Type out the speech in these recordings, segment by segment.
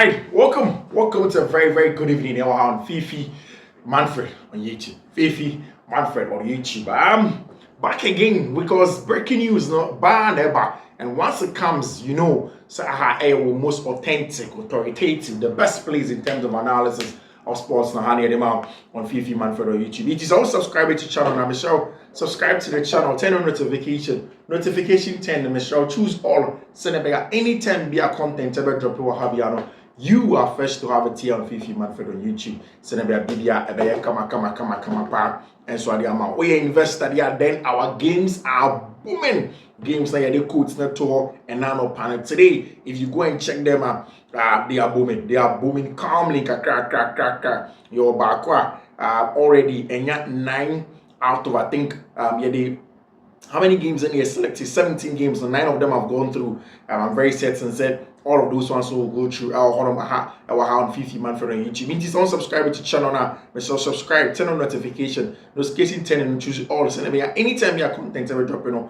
Hi, welcome to a very good evening here on Fiifi-Manfred on YouTube. Fiifi-Manfred on YouTube. Back again because breaking news not bad ever. And once it comes, so most authentic, authoritative, the best place in terms of analysis of sports now hand them out on Fiifi-Manfred on YouTube. It is also subscribe to the channel now, Michelle. Subscribe to the channel, turn on notification 10, Michelle. Choose all. Send it anytime be a content ever drop or have you are first to have it here on Fiifi-Manfred on YouTube. Send a video, pa. And so the amount we invest that then our games are booming. Games like the coach tour and now panel today. If you go and check them out, they are booming. They are booming calmly. Your back already and yet 9 out of I think how many games in here selected? 17 games, and 9 of them have gone through. I'm very certain that all of those ones will go through our on Fiifi-Manfred on YouTube. Means don't subscribe to the channel now. But so subscribe, turn on notification 10 and choose all. So anytime your content ever drop, you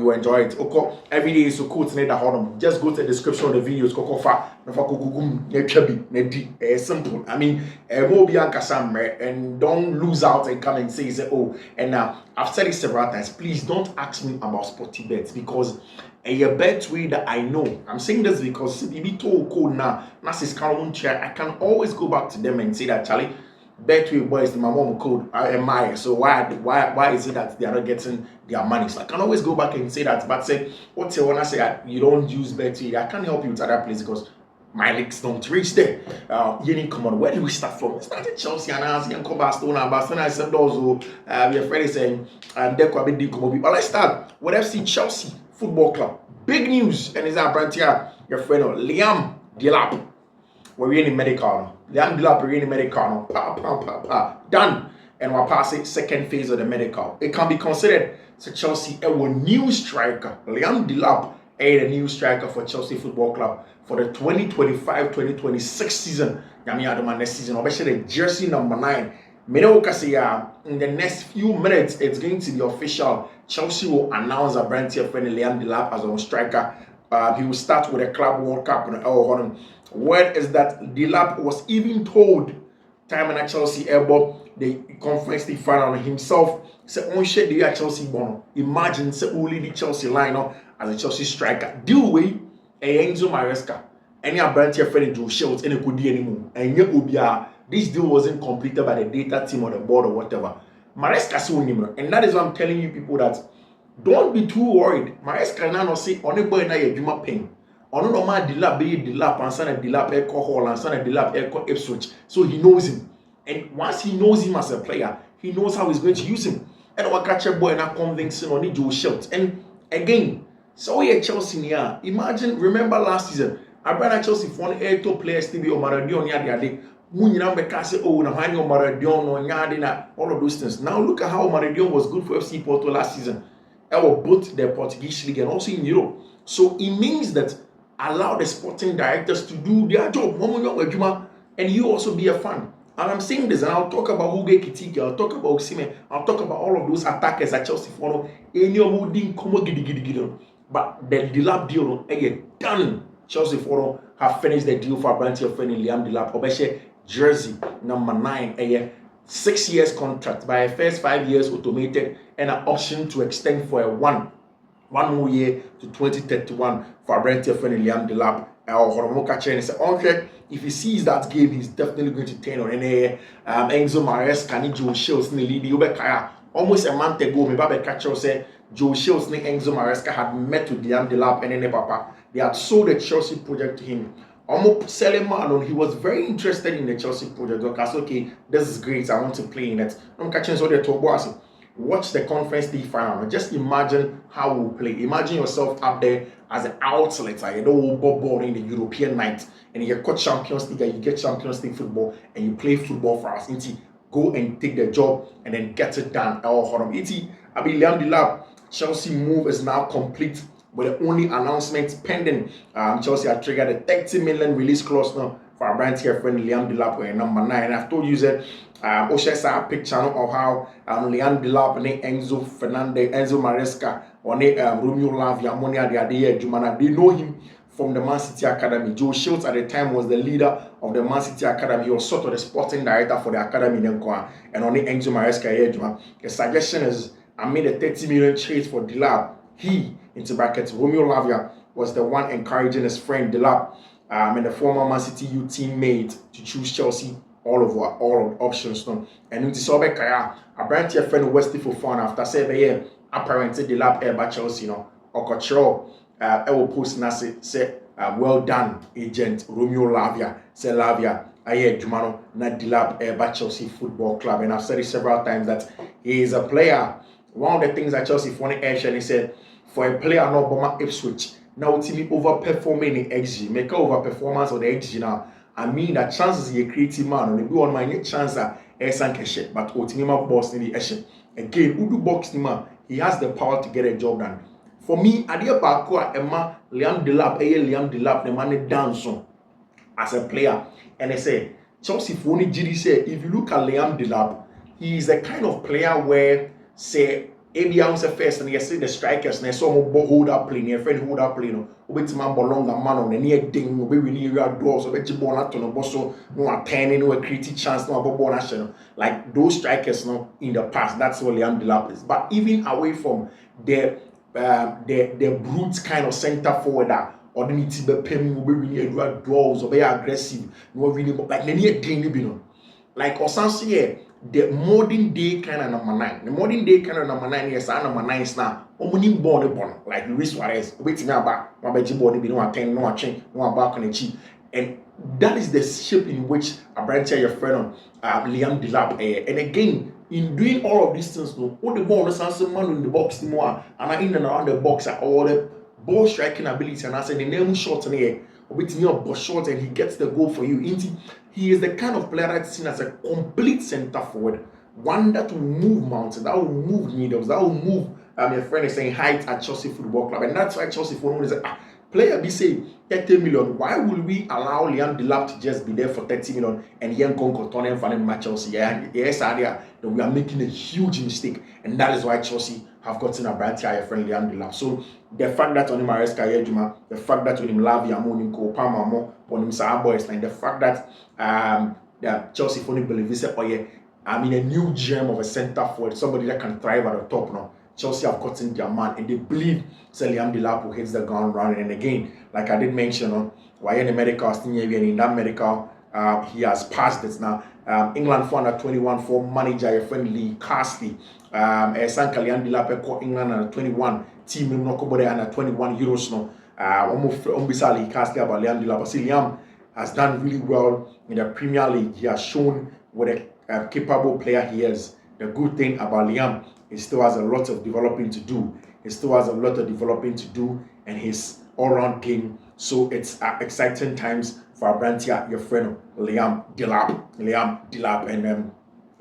will enjoy it. Okay, every day is so cool to just go to the description of the videos. Simple. I mean, and don't lose out and come and say, oh, and now I've said it several times. Please don't ask me about sporty bets because a bet way that I know. I'm saying this because if told code now, I can always go back to them and say that Charlie, Betway boys, my mom code am so why is it that they are not getting their money? So I can always go back and say that, but say what you wanna say you don't use Betway, I can't help you with other place because my legs don't reach there. You need come on. Where do we start from? Started Chelsea and as young Barcelona. I said also your friend is saying there could be but let's start with FC Chelsea Football Club. Big news, and is our brand here, your friend Liam Delap. We're in medical. Liam Delap, we're in medical. Done. And we're passing second phase of the medical. It can be considered to Chelsea a new striker. Liam Delap a new striker for Chelsea Football Club for the 2025-2026 season. Next season, obviously the jersey number 9. In the next few minutes, it's going to be official. Chelsea will announce a brand here friend Liam Delap as a striker. He will start with a Club World Cup. Word is that Delap was even told time in a Chelsea airborne the conference league final himself. Say on share the Chelsea bono. Imagine say only the Chelsea lineup as a Chelsea striker. Deal with Enzo Maresca. Any brand here friend Joe Schultz any could anymore. And this deal wasn't completed by the data team or the board or whatever. Maresca so and that is why I'm telling you people that don't be too worried. Maresca now say on a boy na ye juma pain. On no man Delap be Delap and son Delap Echo Hall and son Delap Echo Ipswich. So he knows him. And once he knows him as a player, he knows how he's going to use him. And our catcher boy now convincing on Joe Schultz. And again, so we Chelsea here. Imagine, remember last season, I brought Chelsea for an 8 players to be on Maradona yadi. All of those things. Now look at how Maradona was good for FC Porto last season. Both the Portuguese league and also in Europe. So it means that allow the sporting directors to do their job. And you also be a fan. And I'm saying this, and I'll talk about Hugo Kitike, I'll talk about Osimhen, I'll talk about all of those attackers at Chelsea for but the Delap deal, done. Chelsea for have finished the deal for Branty of friend Liam Delap. Obeshe jersey number 9, 6 years contract by a first 5 years automated and an option to extend for a one more year to 2031 for Branty of friend Liam Delap. If he sees that game, he's definitely going to turn on. And Enzo Maresca, Joe Schultz, almost a month ago, my Baba catcher said Joe Schultz and Enzo Maresca had met with Liam Delap and then Papa. They had sold the Chelsea project to him. Almost selling man, he was very interested in the Chelsea project. Because okay, this is great. I want to play in it. I'm catching so the top boss. Watch the conference league final. Just imagine how we'll play. Imagine yourself up there as an outlet, ball in the European night, and you get Champions League, and you get Champions League football, and you play football for us. Go and take the job and then get it done. Liam Delap, Chelsea move is now complete with the only announcement pending. Chelsea had triggered a 30 million release clause now for our brand here friend Liam Delap number 9. And I've told you that a picture of how Liam Delap and Enzo Maresca or Romeo Lavia Monia they know him from the Man City Academy. Joe Shields at the time was the leader of the Man City Academy. He was sort of the sporting director for the academy. And on the Enzo Maresca, the suggestion is I made a 30 million trade for Delap. He, into brackets, Romeo Lavia, was the one encouraging his friend Delap and the former Man City U teammate to choose Chelsea all of options. No? And into Sobe Kaya, a branch your friend Westy for fun after 7 years, apparently Delap by Chelsea, or control. I will post na say well done, agent Romeo Lavia. Say Lavia, I Jumano, na Delap by Chelsea Football Club. And I've said it several times that he is a player. One of the things that Chelsea funny action, he said, for a player no bomber Ipswich, now team overperforming in XG, make overperformance of the XG now. I mean that chances he a creative man, and be on my chance that Sanke, but Otinima boss in the action. Again, Udu box man, he has the power to get a job done. For me, Adia Bakua, Emma, Liam Delap, the man dance as a player. And I say, Chelsea Phony GD say, if you look at Liam Delap, he is the kind of player where, say, maybe I was a first and you see the strikers, and I saw more hold up play, your friend hold up play, wait man belong a man on the near ding, we need your doors, or bet you born out on a bosso, no attending, no creative chance, no about national. Like those strikers in the past, that's what Liam Delap is. But even away from the brute kind of center forwarder, or the need to be paying, we really draws, or be aggressive, no really like the near ding, like Osansi, the modern day kind of number 9. The modern day kind of number 9 is number 9 now. Omunim born like Luis Suarez. Wait me about my beji body be no attend, no chain, no back on the cheek. And that is the shape in which I branch your friend Liam Delap. And again, in doing all of these things, all the ball is man in the box more, and in and around the box are all the ball striking ability. And I said the name short in the air. With me up short and he gets the goal for you. He is the kind of player that's seen as a complete center forward, one that will move mountains, that will move needles, that will move. Your friend is saying height at Chelsea Football Club, and that's why Chelsea Football is player be say 30 million. Why will we allow Liam Delap to just be there for 30 million and he ain't going to turn and find match Chelsea? Yes, idea that we are making a huge mistake, and that is why Chelsea have gotten a brand your friend Liam Delap. So the fact that on him Maresca Yejuma, the fact that on him Lavia Monim Kopama Mo, on him Sahar Boys, and the fact that the Chelsea Phony believe a new gem of a center forward, somebody that can thrive at the top now. Chelsea have gotten their man, and they believe Liam Delap will hit the ground running. And again, like I did mention, why in the medical, in that medical, he has passed it now. England for under 21 for manager, your friend Lee Carsley. Sanka Liam Delap called England under 21 team in Nokobode under 21 euros now. Almost Lee Carsley about Liam Delap. But Liam has done really well in the Premier League. He has shown what a capable player he is. The good thing about Liam, he still has a lot of developing to do. And his all-round game. So it's exciting times for our brand here, your friend Liam Delap, and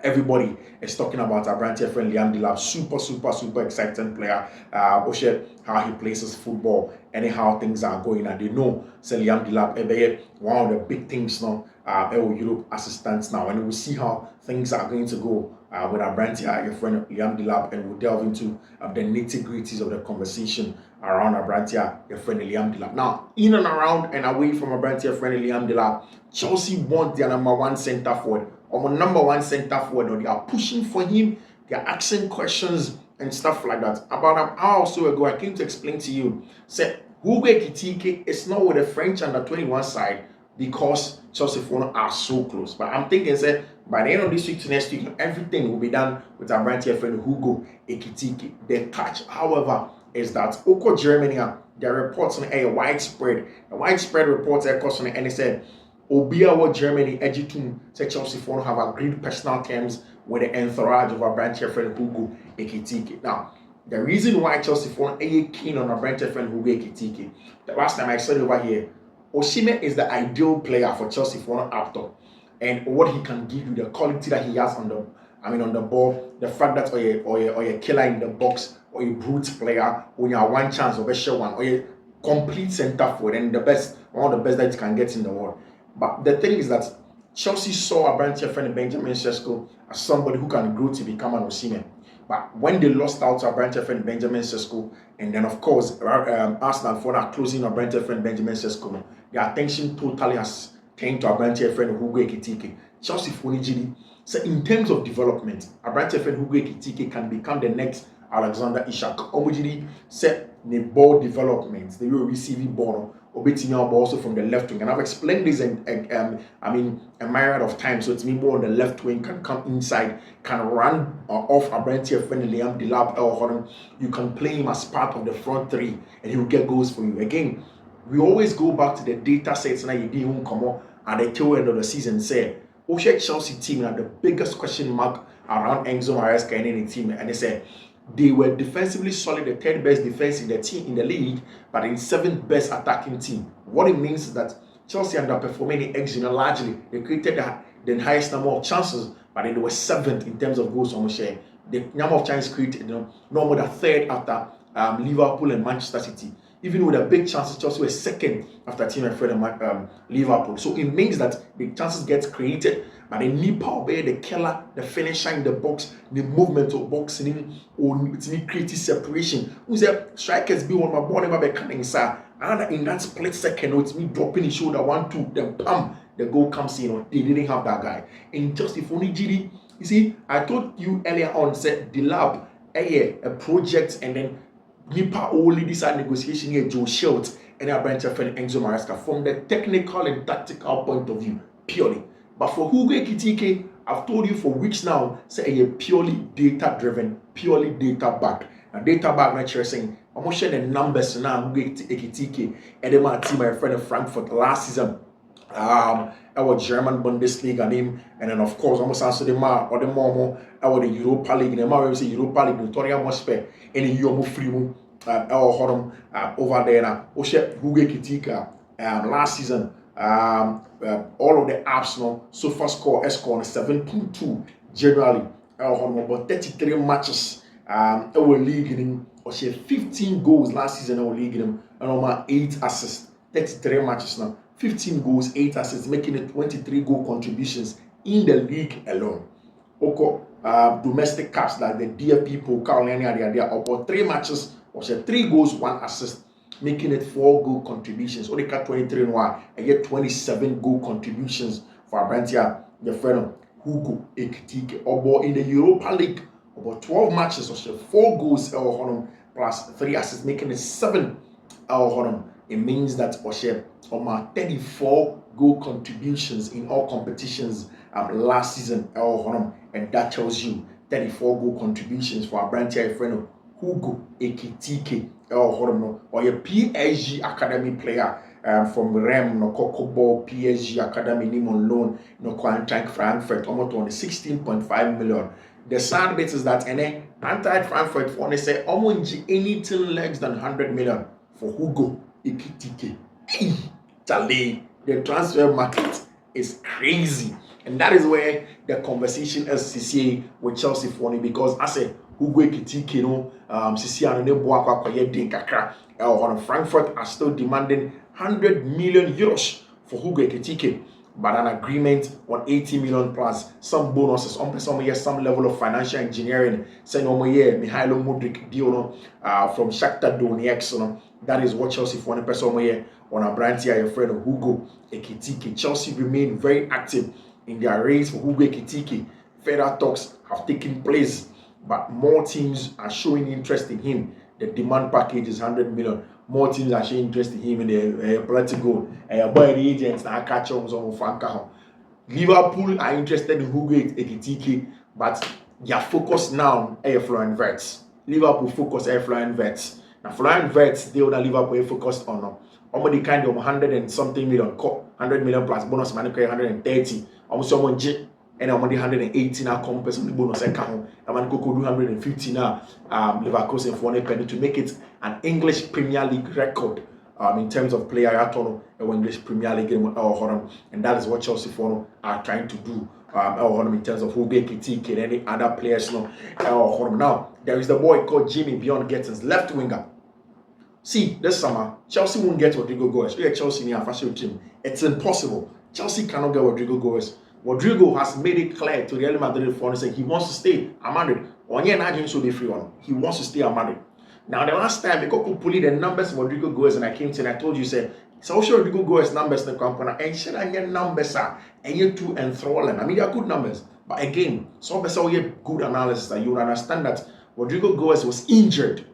everybody is talking about our brand here friend Liam Delap. Super exciting player. How he plays his football, anyhow things are going, and they know Liam Delap one of the big things now. Europe assistants now, and we'll see how things are going to go with our brand here, your friend Liam Delap, and we'll delve into the nitty-gritties of the conversation around our brand here, your friend Liam Delap. Now, in and around and away from our brand here, friend Liam Delap, Chelsea want their number 1 center forward, or number 1 center forward, or they are pushing for him, they are asking questions and stuff like that. About an hour or so ago, I came to explain to you, say, Hugo Ekitike is not with the French under 21 side, because Chelsea are so close. But I'm thinking, say, by the end of this week to next week, everything will be done with our brand here friend Hugo Ekitike. The catch, however, is that Oko Germany, their reports on a widespread reports and they said Obia Germany Ejitum said Chelsea have agreed personal terms with the entourage of our brand here friend Hugo Ekitike. Now, the reason why Chelsea are keen on our brand here friend Hugo Ekitike, the last time I said over here, Osimhen is the ideal player for Chelsea after, and what he can give you, the quality that he has on the ball, the fact that or a killer in the box, or a brute player, when you have one chance of a short one, or a complete center forward, and one of the best that you can get in the world. But the thing is that Chelsea saw a brand friend Benjamin Sesko as somebody who can grow to become an Osimhen. But when they lost out to Brentford friend Benjamin Sesko, and then of course Arsenal for that closing of Brentford friend Benjamin Sesko, their attention totally has turned to Brentford friend Hugo Ekitike. Chelsea Fonijidi. So in terms of development, Brentford friend Hugo Ekitike can become the next Alexander Isak. Omujidi said the ball development, the way receiving ball, obetini ball also from the left wing. And I've explained this a myriad of times. So it's me more on the left wing, can come inside, can run off a Brentford friend Liam Delap or you can play him as part of the front three and he will get goals for you. Again, we always go back to the data sets now you didn't come up at the tail end of the season. Say, Chelsea team had the biggest question mark around Enzo Maresca and any team, and they said they were defensively solid, the third best defense in the team in the league, but in seventh best attacking team. What it means is that Chelsea underperforming the X, largely they created the highest number of chances, but they were seventh in terms of goals on share. The number of chances created, no more than third after Liverpool and Manchester City. Even with the big chances, Chelsea were second after team and Fred and Liverpool. So it means that the chances get created, but the need power, the killer, the finisher in the box, the movement of boxing, or it's me creative separation. Who's the strikers be on my body, my becoming sir. And in that split second, it's me dropping his shoulder 1-2, then pam, the goal comes in. They didn't have that guy. In Chelsea, Fonijidi, you see, I told you earlier on, said Delap, a project, and then Nipa only decide negotiation here, Joe Schultz and a branch of Enzo Maresca from the technical and tactical point of view, purely. But for Hugo Ekitike, I've told you for weeks now, say a purely data driven, purely data backed. And data backed, not saying, I'm going to share the numbers now, Hugo Ekitike, and then my team, my friend of Frankfurt last season. Our German Bundesliga name, and then of course almost answer the or the more our the Europa League, and the say Europa League, Victoria Mospe, and the Yomo Freemu, our over there now. Oshe Hugo Ekitike last season, all of the apps now so far score 7.2 generally, about 33 matches, our league in Oshe 15 goals last season, our league in and 8 assists, 33 matches now. 15 goals, 8 assists, making it 23 goal contributions in the league alone. Oko domestic caps like the DFB Pokal and they are about 3 matches, or 3 goals, 1 assist, making it 4 goal contributions. Only got 23 and 1, and yet 27 goal contributions for Abrantia, the friend Hugo Ekitike. Or in the Europa League, about 12 matches, or 4 goals plus 3 assists, making it 7. It means that Oshe 34 goal contributions in all competitions last season, and that tells you 34 goal contributions for our branch friend Hugo Ekitike, or a PSG Academy player from Rem, no Kokobo, PSG Academy, name on loan, no Quantank Frankfurt, almost on 16.5 million. The sad bit is that anti-Frankfurt for they say almost anything less than 100 million for Hugo Ekitike. Charlie, the transfer market is crazy, and that is where the conversation is CCA with Chelsea for me, because I say Hugo Ekitike, CCA and Neboa Kwaye Din Kakra, Frankfurt are still demanding 100 million euros for Hugo Ekitike, but an agreement on 80 million plus some bonuses, some level of financial engineering. Say no more Mihailo Mudryk deal from Shakhtar Donetsk. That is what Chelsea for one person here on a brand here, your friend Hugo Ekitike. Chelsea remain very active in their race for Hugo Ekitike. Further talks have taken place, but more teams are showing interest in him. The demand package is 100 million. More teams are showing interest in him in the political boy agents and catch on some of Liverpool are interested in Hugo Ekitike, but their focus now are Florian Wirtz. Liverpool focus on Florian Wirtz. Now Florian Wirtz, they would Liverpool focused on almost kind of 100 and something million, 100 million plus bonus money, 130. Almost someone and I'm on the 180 now compared the bonus account. I'm going to do 150 now. Leverkusen for one penny to make it an English Premier League record in terms of player at all English Premier League game, and that is what Chelsea are trying to do in terms of Hugo Ekitike and any other players. Now there is the boy called Jimmy Beyond Gettins, left winger. See, this summer Chelsea won't get Rodrigo Goes. We are Chelsea near a team. It's impossible. Chelsea cannot get Rodrigo Goes. Rodrigo has made it clear to Real Madrid for saying he wants to stay at Madrid. Onye na agent so be free on. He wants to stay at Madrid. Now the last time I could pull the numbers of Rodrigo Goes and I came to and I told you say so sure Rodrigo Goes numbers in the company and should I get numbers are and you too enthralling. I mean they are good numbers. But again, so you good analysis that you will understand that Rodrigo Goes was injured.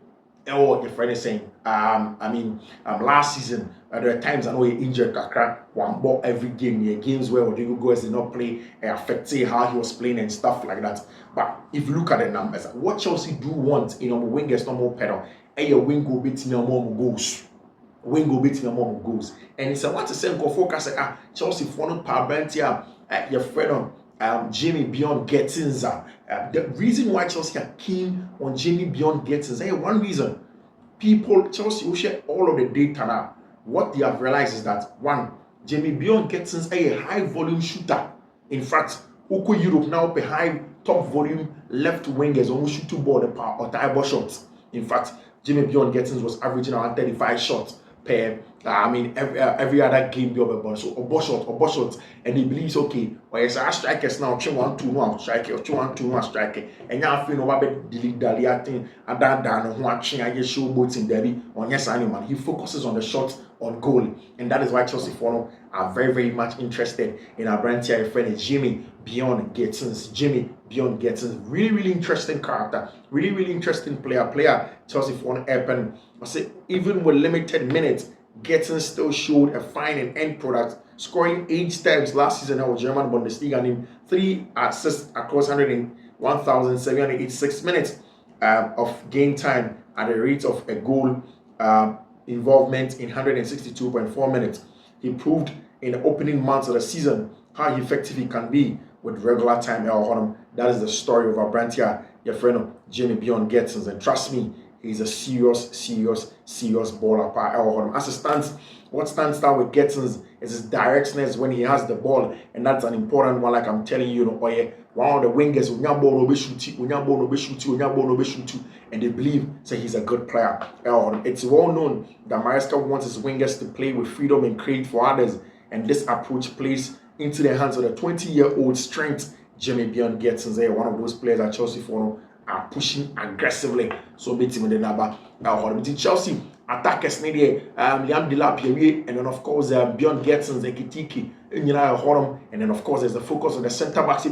Or your friend is saying, last season, there are times I know he injured Kakra, one ball every game. There are games where Rodrigo Goes did not play, affected how he was playing and stuff like that. But if you look at the numbers, what Chelsea do want in our wingers, no more pedal, and your wing go beat no more goals. Wing go beat no more goals. And it's a what to say, focus Chelsea for no power brand your friend Jamie beyond Gettins. The reason why Chelsea are keen on Jamie beyond Gettins, one reason. People, Chelsea will share all of the data now. What they have realized is that one, Jamie beyond Gettins a high volume shooter. In fact, Oko Europe now a high top volume left wingers almost shoot two ball or tie ball shots. In fact, Jamie beyond Gettins was averaging around 35 shots per every other game be over so a shot and he believes okay or yes our strikers now 1-2 no striker or 2-1-2 no striker and now feel no be delete that thing and dan who action I just show boats in derby on yes man he focuses on the shot on goal and that is why Chelsea are very very much interested in our brand here friend Jimmy beyond Gettins. Jimmy beyond Gettins, really interesting character, really interesting player Chelsea happen. I say even with limited minutes Gettins still showed a fine and end product, scoring 8 times last season in the German Bundesliga and in 3 assists across 1,786 minutes of game time at a rate of a goal involvement in 162.4 minutes. He proved in the opening months of the season how effective he can be with regular time. That is the story of our brand here, your friend Jamie beyond Gettins, and trust me, he's a serious baller. As it stands, what stands out with Gettins is his directness when he has the ball, and that's an important one. Like I'm telling you, one of the wingers, and they believe say he's a good player. It's well known that Maresca wants his wingers to play with freedom and create for others, and this approach plays into the hands of the 20-year-old strength Jamie beyond Gettins. One of those players at Chelsea are pushing aggressively. So beat him in the number. Chelsea attackers Liam Delap and then of course beyond Gettins and Kitiki and then of course there's the focus on the centre backs.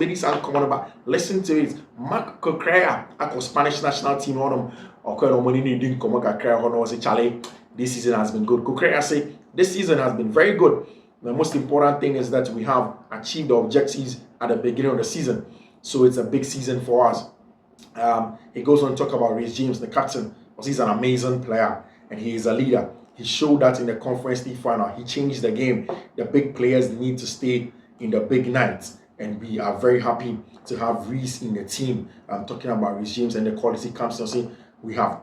Listen to it. Mark Cucurella at Spanish national team this season has been good. Cucurella say this season has been very good. The most important thing is that we have achieved the objectives at the beginning of the season. So it's a big season for us. He goes on to talk about Reece James, the captain, because he's an amazing player and he is a leader. He showed that in the Conference League final. He changed the game. The big players need to stay in the big nights, and we are very happy to have Reece in the team. I'm talking about Reece James and the quality comes to say we have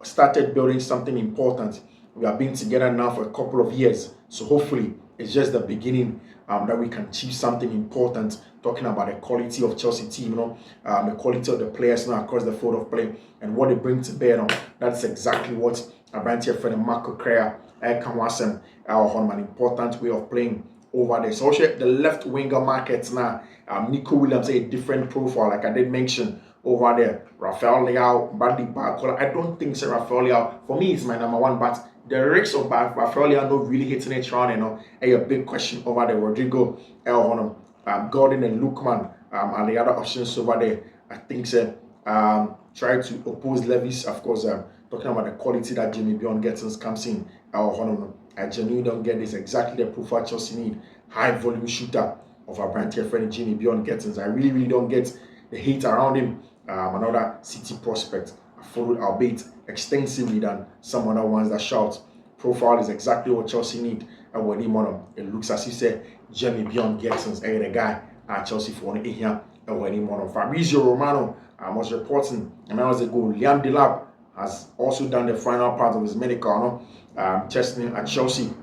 started building something important. We have been together now for a couple of years, so hopefully it's just the beginning that we can achieve something important. Talking about the quality of Chelsea team, the quality of the players now across the field of play and what they bring to bear. That's exactly what a brand here friend Marco Correa can was an important way of playing over there. So also the left winger markets now, Nico Williams a different profile, like I did mention over there. Rafael Leao, Bradley Barcola. I don't think so. Rafael Leao for me is my number one, but the risks of Rafael Leao not really hitting it around, a big question over there. Rodrigo Gordon and Lookman and the other options over there. I think try to oppose Levis, of course. Talking about the quality that Jamie beyond Gettins comes in. I genuinely don't get this exactly the profile Chelsea need. High volume shooter of our brand here friend Jamie beyond Gettins. I really don't get the hate around him. Another City prospect. I followed albeit extensively than some other ones that shout. Profile is exactly what Chelsea need. And when it looks as he said, Jamie beyond Gettins, the guy at Chelsea for here. And when Fabrizio Romano was reporting and hours ago, Liam Delap has also done the final part of his medical testing at Chelsea,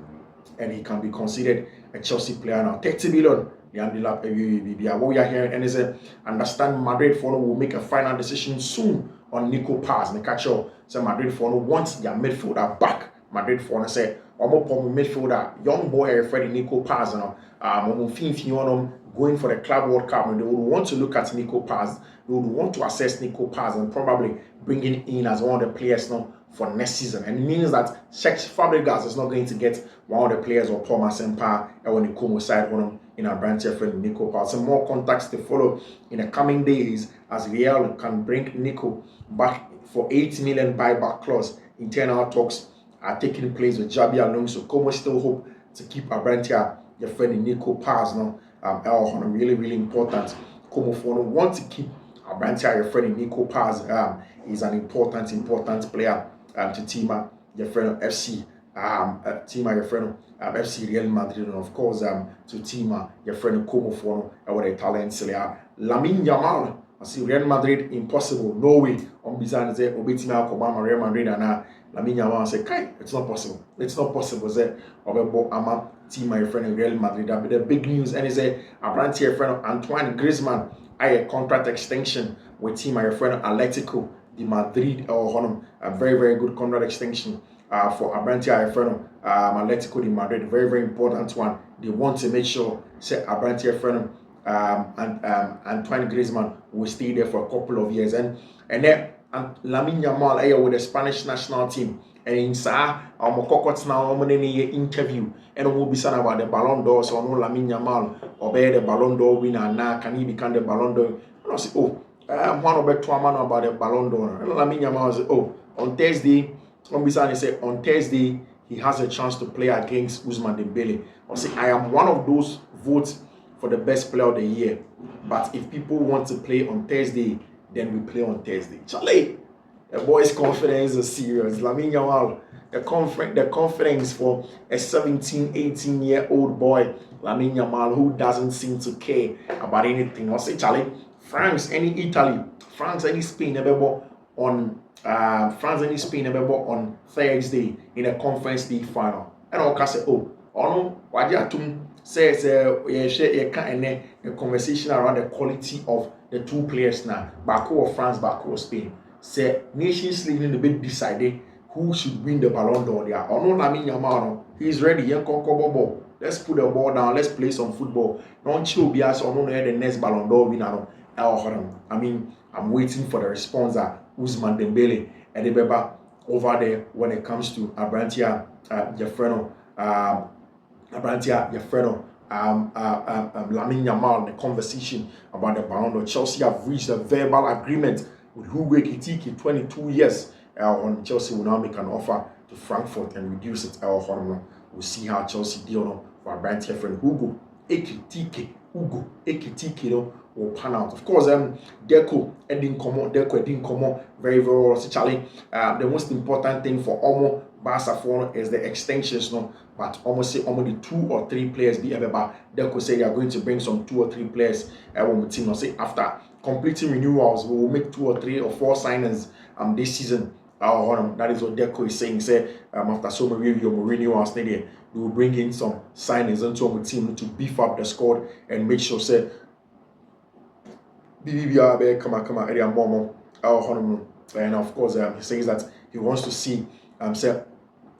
and he can be considered a Chelsea player now. 30 million. Liam Delap, what we are hearing, and is understand Madrid will make a final decision soon on Nico Paz. The catcher, so Madrid wants their midfielder back. Madrid say Omo midfielder, young boy Freddie Nico Paz, Fiifi-Manfred going for the Club World Cup, and they would want to look at Nico Paz. They would want to assess Nico Paz and probably bring him in as one of the players now for next season. And it means that Czech Fabregas is not going to get one of the players or Paul Masempa when the Como side on him in our branch friend Nico Paz. Some more contacts to follow in the coming days as Real can bring Nico back for 8 million buyback clause. Internal talks are taking place with Jabi Alonso. Como still hope to keep Abrantia, your friend Nico Paz now. Really important. Como for want to keep Abrantia, your friend Nico Paz. Is an important player to team your friend FC. Team your friend FC Real Madrid, and of course to team your friend Como for our talents. Lamine Yamal. I see Real Madrid impossible. No way. On Bizan say Obetima Kobama Real Madrid and Lamine Yamal say Kai, it's not possible. It's not possible. Say Obebo Ama team my friend Real Madrid. That be the big news. And he say Abranti your friend Antoine Griezmann I a contract extension with team my friend Atletico de Madrid or a very good contract extension for Abranti your friend Atletico de Madrid. Very important one. They want to make sure say Abranti your friend and Antoine Griezmann will stay there for a couple of years. And then Lamine Yamal with the Spanish national team. And in Sa, now interview and we'll be saying about the Ballon d'Or. So no Lamine Yamal or be the Ballon d'Or winner now. Can he become the Ballon d'Or? And I say, one of the man about the Ballon d'Or. And Lamine Yamal say, on Thursday, on Thursday he has a chance to play against Ousmane Dembele. I say, I am one of those votes for the best player of the year. But if people want to play on Thursday, then we play on Thursday. Charlie, the boy's confidence is serious. Lamine Yamal, the confidence for a 17, 18-year-old boy, Lamine Yamal, who doesn't seem to care about anything. I say, Charlie, France, any Italy, France, any Spain, on Thursday in a Conference League final. And I'll say, says you can a conversation around the quality of the two players now. Barca of France, Barca of Spain. Say Nations League in the bit decided who should win the Ballon d'Or there. Or no Lamine Yamal, he's ready. Ball. Let's put the ball down. Let's play some football. Don't chill bias or no the next Ballon d'Or winner. I mean, I'm waiting for the response that Ousmane Dembele and the Beba over there when it comes to Abrantia Jeffreno. Abrantia, Jeffreno, Lamine Yamal, the conversation about the Ballon d'Or. Chelsea have reached a verbal agreement with Hugo Ekitike, 22 years. On Chelsea will now make an offer to Frankfurt and reduce it. We'll see how Chelsea deal for Abrantia friend Hugo Ekitike. Will pan out. Of course, Deco didn't come on very well. Charlie, the most important thing for Omo Barca for is the extensions, no. But almost say only 2 or 3 players be ever. Deco say they are going to bring some 2 or 3 players. On the team. Say after completing renewals, we will make 2 or 3 or 4 signings this season. That is what Deco is saying. Say after so many renewals, they will bring in some signings into the team to beef up the squad and make sure say BBB come on, area more. And of course, he says that he wants to see say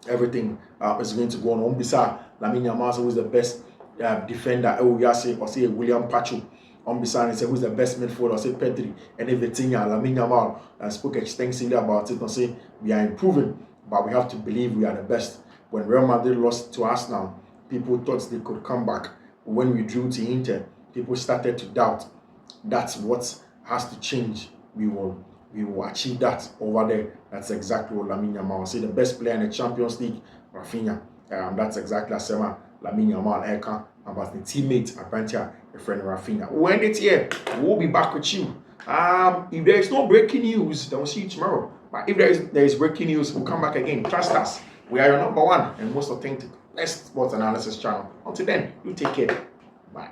everything is going to go on. Bisa Lamine Yamal, who is the best defender? Or say William Pacho. Bisa say who's the best midfielder? Or say Pedri. And everything. Lamine Yamal spoke extensively about it and say we are improving, but we have to believe we are the best. When Real Madrid lost to Arsenal, people thought they could come back. When we drew to Inter, people started to doubt. That's what has to change. We will achieve that over there. That's exactly what Lamine Yamal say. The best player in the Champions League, Rafinha. That's exactly as Lamine Yamal Eka about the teammate Abrantia, your friend Rafinha. We'll end it here. We'll be back with you. If there is no breaking news, then we'll see you tomorrow. But if there is breaking news, we'll come back again. Trust us. We are your #1 and most authentic best sports analysis channel. Until then, you take care. Bye.